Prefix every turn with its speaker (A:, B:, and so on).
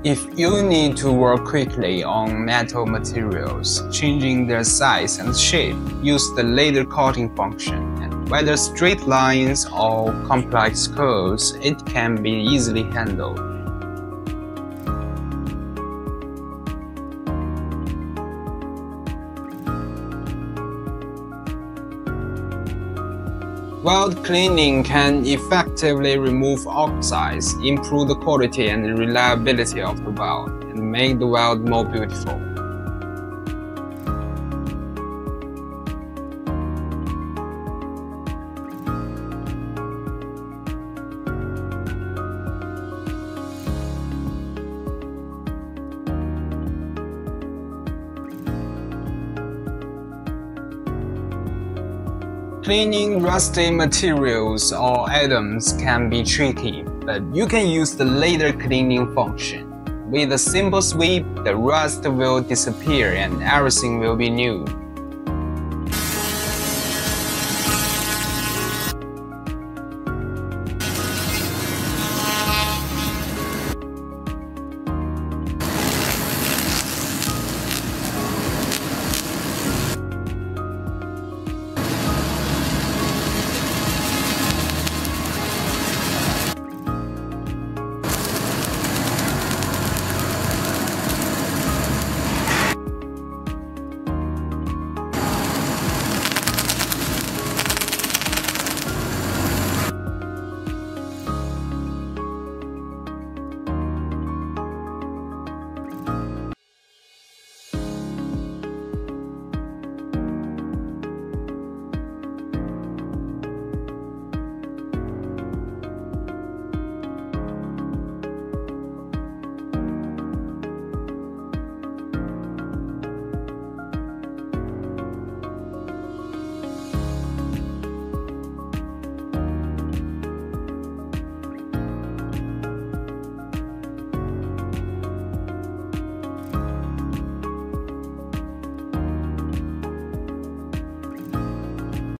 A: If you need to work quickly on metal materials, changing their size and shape, use the laser cutting function. And whether straight lines or complex curves, it can be easily handled. Weld cleaning can effectively remove oxides, improve the quality and reliability of the weld, and make the weld more beautiful. Cleaning rusty materials or items can be tricky, but you can use the laser cleaning function. With a simple sweep, the rust will disappear and everything will be new.